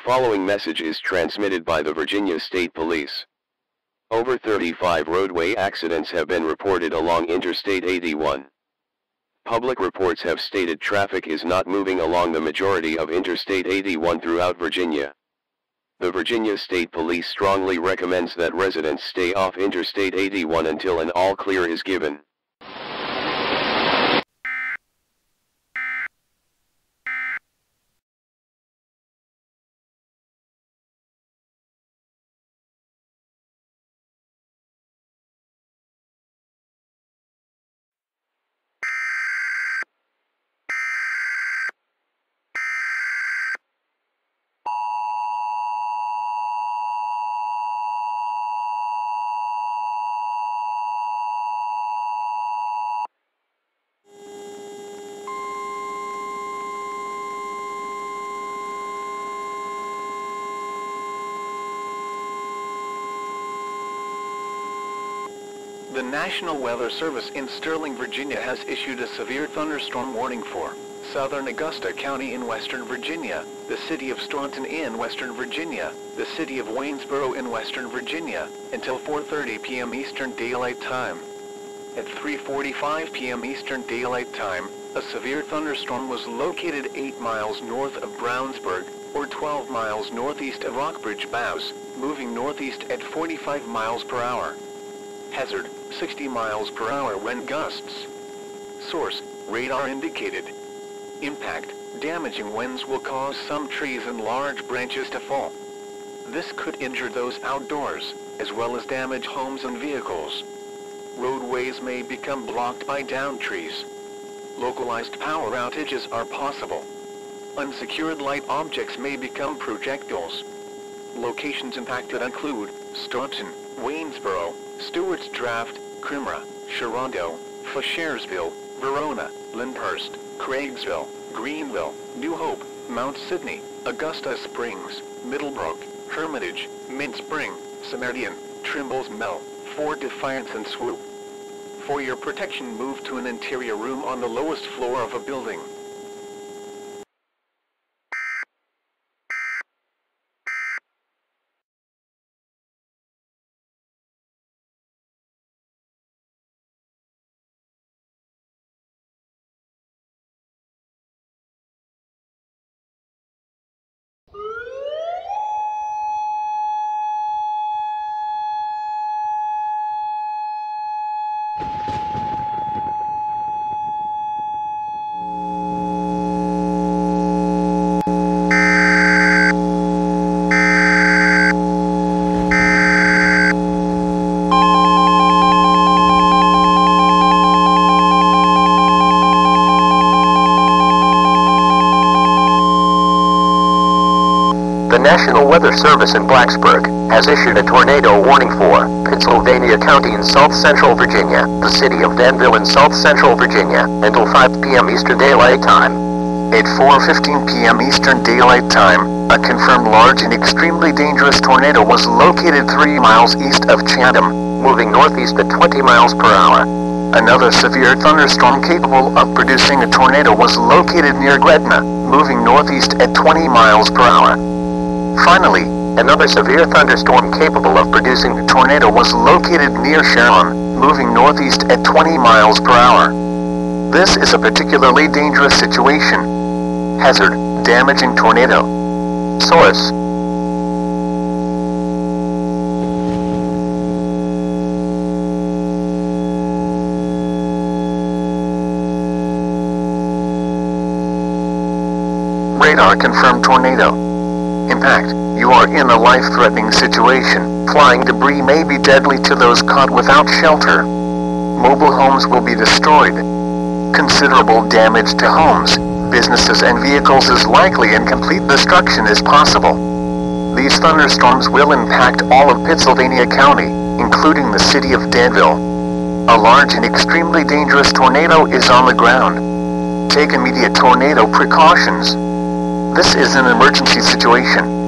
following message is transmitted by the Virginia State Police. Over 35 roadway accidents have been reported along Interstate 81. Public reports have stated traffic is not moving along the majority of Interstate 81 throughout Virginia. The Virginia State Police strongly recommends that residents stay off Interstate 81 until an all clear is given. The National Weather Service in Sterling, Virginia has issued a severe thunderstorm warning for southern Augusta County in western Virginia, the city of Staunton in western Virginia, the city of Waynesboro in western Virginia, until 4:30 p.m. Eastern Daylight Time. At 3:45 p.m. Eastern Daylight Time, a severe thunderstorm was located 8 miles north of Brownsburg, or 12 miles northeast of Rockbridge, Mass., moving northeast at 45 miles per hour. Hazard, 60 miles per hour wind gusts. Source, radar indicated. Impact, damaging winds will cause some trees and large branches to fall. This could injure those outdoors, as well as damage homes and vehicles. Roadways may become blocked by downed trees. Localized power outages are possible. Unsecured light objects may become projectiles. Locations impacted include Staunton, Waynesboro, Stewart's Draft, Crimra, Sharonda, Fauchersville, Verona, Lyndhurst, Craigsville, Greenville, New Hope, Mount Sidney, Augusta Springs, Middlebrook, Hermitage, Mint Spring, Samaritan, Trimble's Mill, Fort Defiance and Swoop. For your protection, move to an interior room on the lowest floor of a building. The National Weather Service in Blacksburg has issued a tornado warning for Pittsylvania County in South Central Virginia, the city of Danville in South Central Virginia, until 5 p.m. Eastern Daylight Time. At 4:15 p.m. Eastern Daylight Time, a confirmed large and extremely dangerous tornado was located 3 miles east of Chatham, moving northeast at 20 miles per hour. Another severe thunderstorm capable of producing a tornado was located near Gretna, moving northeast at 20 miles per hour. Finally, another severe thunderstorm capable of producing a tornado was located near Sharon, moving northeast at 20 miles per hour. This is a particularly dangerous situation. Hazard, damaging tornado. Source. Radar confirmed tornado. Impact, you are in a life-threatening situation. Flying debris may be deadly to those caught without shelter. Mobile homes will be destroyed. Considerable damage to homes, businesses and vehicles is likely, and complete destruction is possible. These thunderstorms will impact all of Pittsylvania County, including the city of Danville. A large and extremely dangerous tornado is on the ground. Take immediate tornado precautions. This is an emergency situation.